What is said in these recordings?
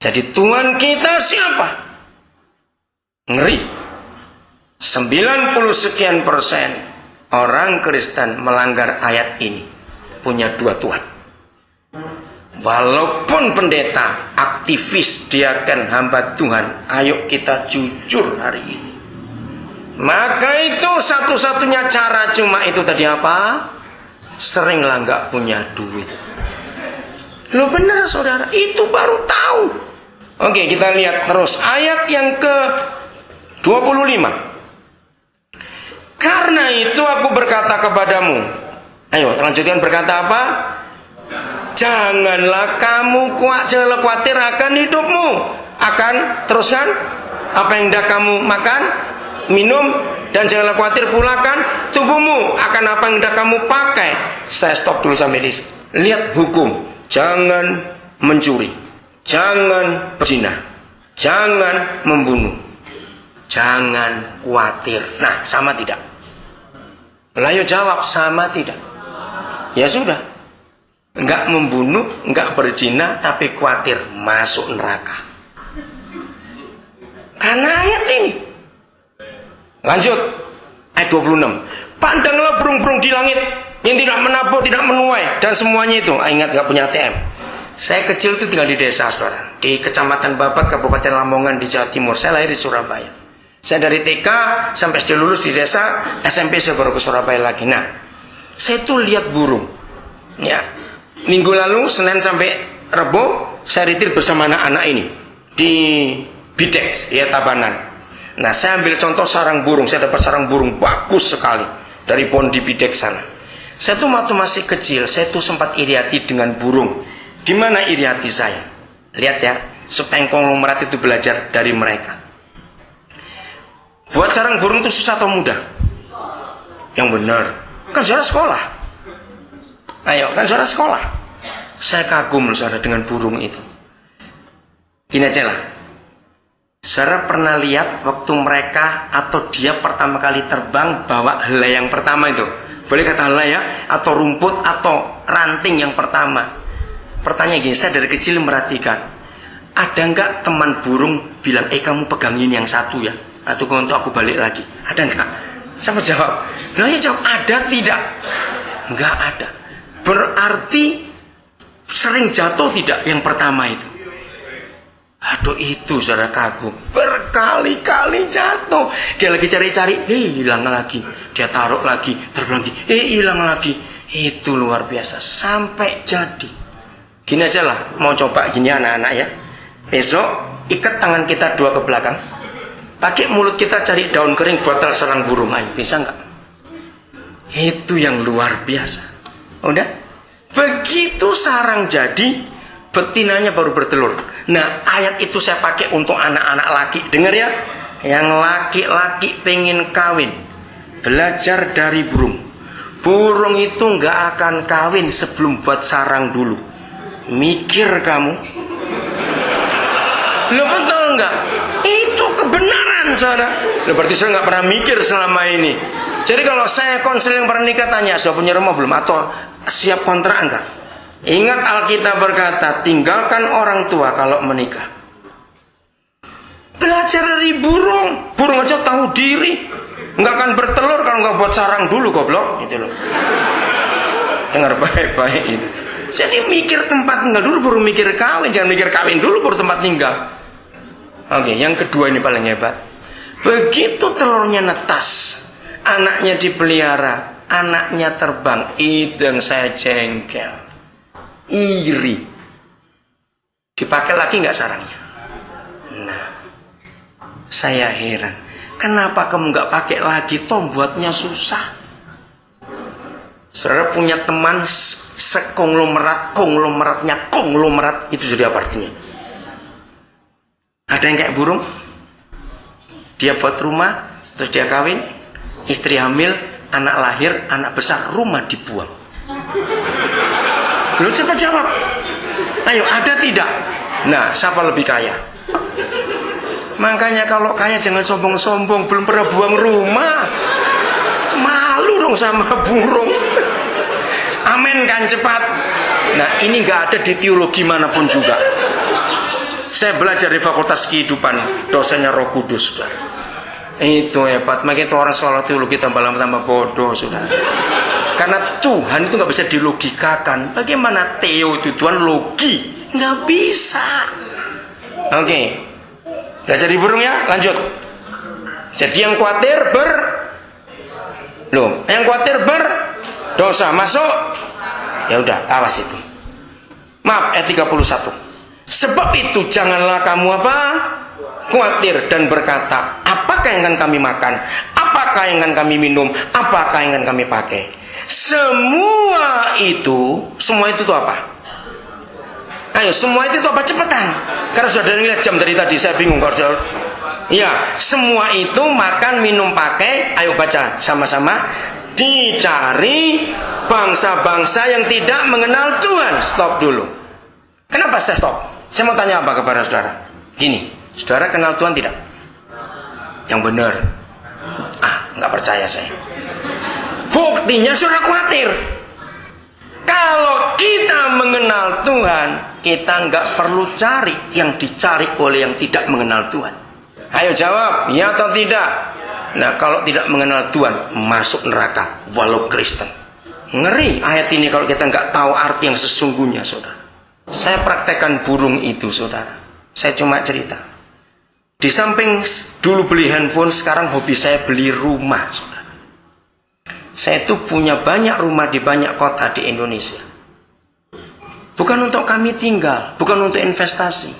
Jadi Tuhan kita siapa? Ngeri. 90 sekian persen orang Kristen melanggar ayat ini, punya dua Tuhan. Walaupun pendeta, aktivis, diaken, hamba Tuhan, ayo kita jujur hari ini. Maka itu satu-satunya cara cuma itu tadi apa? Seringlah nggak punya duit. Lo benar saudara, itu baru tahu. Oke, kita lihat terus ayat yang ke 25. Karena itu aku berkata kepadamu. Ayo lanjutkan, berkata apa? Janganlah kamu khawatir akan hidupmu. Akan teruskan apa yang hendak kamu makan, minum, dan janganlah khawatir pula kan tubuhmu akan apa yang hendak kamu pakai. Saya stop dulu sampai di sini. Lihat hukum. Jangan mencuri, jangan berzina, jangan membunuh, jangan khawatir. Nah, sama tidak? Ayo jawab, sama tidak? Ya sudah, enggak membunuh, enggak berzina, tapi khawatir masuk neraka. Karena ayat ini. Lanjut, ayat 26. Pandanglah burung-burung di langit yang tidak menabur, tidak menuai, dan semuanya itu. Ingat, enggak punya ATM. Saya kecil itu tinggal di desa, saudara, di Kecamatan Babat, Kabupaten Lamongan, di Jawa Timur. Saya lahir di Surabaya. Saya dari TK sampai SD lulus di desa, SMP saya baru ke Surabaya lagi. Nah, saya tuh lihat burung. Ya, minggu lalu Senin sampai Rebo saya retreat bersama anak-anak ini di Bidek, ya Tabanan. Nah, saya ambil contoh sarang burung. Saya dapat sarang burung bagus sekali dari pohon di Bidek sana. Saya tuh waktu masih kecil, saya tuh sempat iri hati dengan burung. Di mana iri hati saya? Lihat ya, supaya konglomerat itu belajar dari mereka. Buat sarang burung itu susah atau mudah? Yang benar. Kan saudara sekolah. Ayo, kan saudara sekolah. Saya kagum saudara dengan burung itu. Gini aja lah. Saudara pernah lihat waktu mereka atau dia pertama kali terbang bawa helai yang pertama itu? Boleh kata helai ya? Atau rumput atau ranting yang pertama. Pertanyaan gini, saya dari kecil merhatikan. Ada enggak teman burung bilang, kamu pegangin yang satu ya? Atau untuk aku balik lagi. Ada enggak? Siapa jawab? Nah ya jawab, ada tidak? Enggak ada. Berarti sering jatuh tidak yang pertama itu? Aduh, itu saudara kagum. Berkali-kali jatuh. Dia lagi cari-cari, hilang lagi. Dia taruh lagi, terbang lagi, hilang lagi. Itu luar biasa. Sampai jadi. Gini aja lah, mau coba gini anak-anak ya. Besok ikat tangan kita dua ke belakang. Pakai mulut kita cari daun kering buat sarang burung. Ayo, bisa nggak? Itu yang luar biasa. Udah? Begitu sarang jadi, betinanya baru bertelur. Nah, ayat itu saya pakai untuk anak-anak laki. Dengar ya? Yang laki-laki pengen kawin, belajar dari burung. Burung itu nggak akan kawin sebelum buat sarang dulu. Mikir kamu. Lo betul nggak? Itu kebenaran saudara. Lo berarti saya nggak pernah mikir selama ini. Jadi kalau saya konseling pernikah tanya, sudah punya rumah belum? Atau siap kontrak enggak? Ingat Alkitab berkata, tinggalkan orang tua kalau menikah. Belajar dari burung. Burung aja tahu diri. Nggak akan bertelur kalau nggak buat sarang dulu, goblok. Gitu loh. Dengar baik-baik itu. Jadi mikir tempat tinggal dulu baru mikir kawin. Jangan mikir kawin dulu baru tempat tinggal. Oke, yang kedua ini paling hebat. Begitu telurnya netas, anaknya dipelihara, anaknya terbang. Itu yang saya jengkel. Iri. Dipakai lagi nggak sarangnya? Nah, saya heran. Kenapa kamu nggak pakai lagi? Toh buatnya susah. Saudara punya teman sekonglomerat, konglomerat itu jadi apa artinya? Ada yang kayak burung, dia buat rumah, terus dia kawin, istri hamil, anak lahir, anak besar, rumah dibuang. Lu cepat jawab. Ayo, ada tidak? Nah, siapa lebih kaya? Makanya kalau kaya jangan sombong-sombong, belum pernah buang rumah. Malu dong sama burung. Amin kan cepat. Nah, ini nggak ada di teologi manapun juga. Saya belajar di Fakultas Kehidupan, dosennya Roh Kudus, saudara. Itu hebat. Makanya itu orang sekolah teologi tambah bodoh, saudara. Karena Tuhan itu nggak bisa dilogikakan. Bagaimana Theo itu Tuhan logi? Nggak bisa. Oke. Belajar di burung ya, lanjut. Jadi yang khawatir yang khawatir berdosa masuk. Ya udah, awas itu. Maaf, ayat 31. Sebab itu janganlah kamu khawatir dan berkata, apakah yang akan kami makan? Apakah yang akan kami minum? Apakah yang akan kami pakai? Semua itu apa? Ayo, semua itu apa? Cepetan. Karena sudah lihat jam dari tadi, saya bingung kalau sudah. Ya, semua itu makan, minum, pakai. Ayo baca sama-sama. Dicari bangsa-bangsa yang tidak mengenal Tuhan. Stop dulu. Kenapa saya stop? Saya mau tanya apa kepada saudara? Gini, saudara kenal Tuhan tidak? Yang benar. Nggak percaya saya. Buktinya saudara khawatir. Kalau kita mengenal Tuhan, kita nggak perlu cari yang dicari oleh yang tidak mengenal Tuhan. Ayo jawab, ya atau tidak? Nah, kalau tidak mengenal Tuhan, masuk neraka, walau Kristen. Ngeri ayat ini kalau kita nggak tahu arti yang sesungguhnya, saudara. Saya praktekkan burung itu, saudara. Saya cuma cerita. Di samping dulu beli handphone, sekarang hobi saya beli rumah, saudara. Saya itu punya banyak rumah di banyak kota di Indonesia. Bukan untuk kami tinggal, bukan untuk investasi.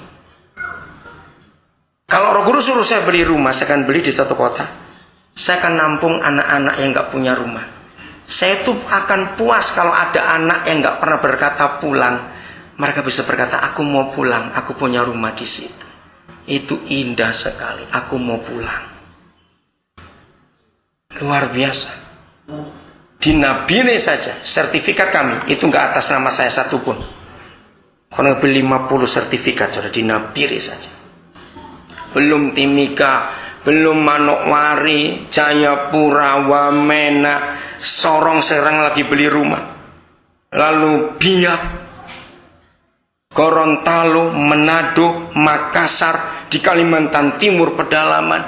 Kalau Roh Kudus suruh saya beli rumah, saya akan beli di satu kota. Saya akan nampung anak-anak yang nggak punya rumah. Saya itu akan puas kalau ada anak yang nggak pernah berkata pulang. Mereka bisa berkata, aku mau pulang, aku punya rumah di situ. Itu indah sekali, aku mau pulang. Luar biasa. Di Nabire saja, sertifikat kami, itu nggak atas nama saya satupun. Kurang lebih 50 sertifikat sudah di Nabire saja. Belum Timika, belum Manokwari, Jayapura, Wamena, Sorong Serang lagi beli rumah. Lalu Biak, Gorontalo, Manado, Makassar, di Kalimantan Timur pedalaman,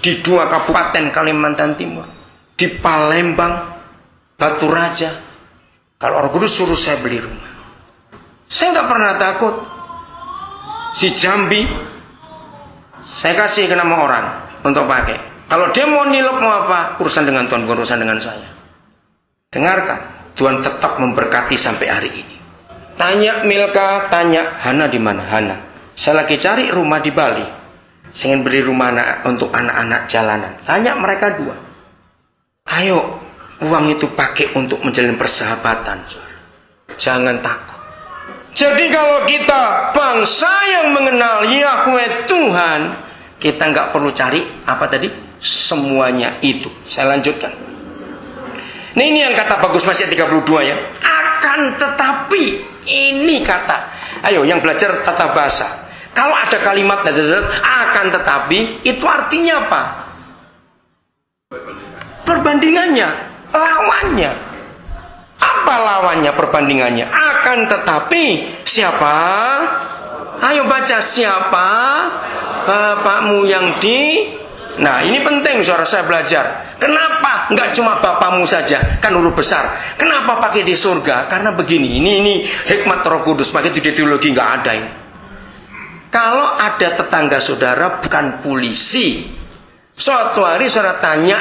di 2 kabupaten Kalimantan Timur, di Palembang, Batu Raja. Kalau Roh Kudus suruh saya beli rumah, saya nggak pernah takut. Si Jambi, saya kasih ke nama orang untuk pakai. Kalau dia mau nilep mau apa, urusan dengan Tuhan, bukan urusan dengan saya. Dengarkan, Tuhan tetap memberkati sampai hari ini. Tanya Milka, tanya Hana di mana? Hana, saya lagi cari rumah di Bali. Saya ingin beri rumah untuk anak-anak jalanan. Tanya mereka 2. Ayo, uang itu pakai untuk menjalin persahabatan. Jangan takut. Jadi kalau kita bangsa yang mengenal Yahweh Tuhan, kita nggak perlu cari apa tadi? Semuanya itu. Saya lanjutkan. Nah, ini yang kata bagus masih 32 ya. Akan tetapi, ini kata. Ayo yang belajar tata bahasa. Kalau ada kalimat akan tetapi, itu artinya apa? Perbandingannya, lawannya. Apa lawannya, perbandingannya? Akan tetapi, siapa? Ayo baca, siapa? Bapakmu yang di... Nah, ini penting saudara saya belajar. Kenapa? Enggak cuma bapakmu saja, kan huruf besar. Kenapa pakai di surga? Karena begini, ini hikmat Roh Kudus. Pakai di teologi nggak ada ini. Kalau ada tetangga saudara bukan polisi, suatu hari saudara tanya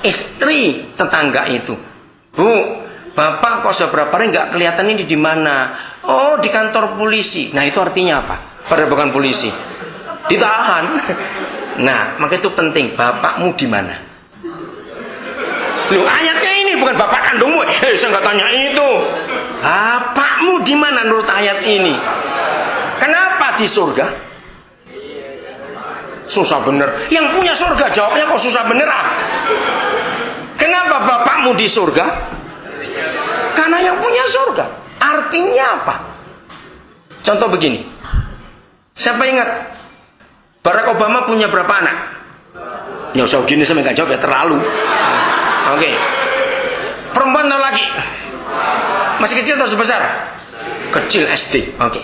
istri tetangga itu, Bu, bapak kok sudah berapa hari nggak kelihatan ini di mana? Oh, di kantor polisi. Nah, itu artinya apa? Padahal bukan polisi, ditahan. Nah, maka itu penting. Bapakmu di mana? Loh, ayatnya ini bukan bapak kandungmu. Saya nggak tanya itu. Bapakmu di mana menurut ayat ini? Kenapa di surga? Susah bener. Yang punya surga jawabnya kok susah bener ah. Kenapa bapakmu di surga? Karena yang punya surga. Artinya apa? Contoh begini. Siapa ingat? Barack Obama punya berapa anak? Ya usah gini saya nggak jawab ya, terlalu. Oke. Perempuan atau laki? Masih kecil atau sebesar? Kecil SD. Oke.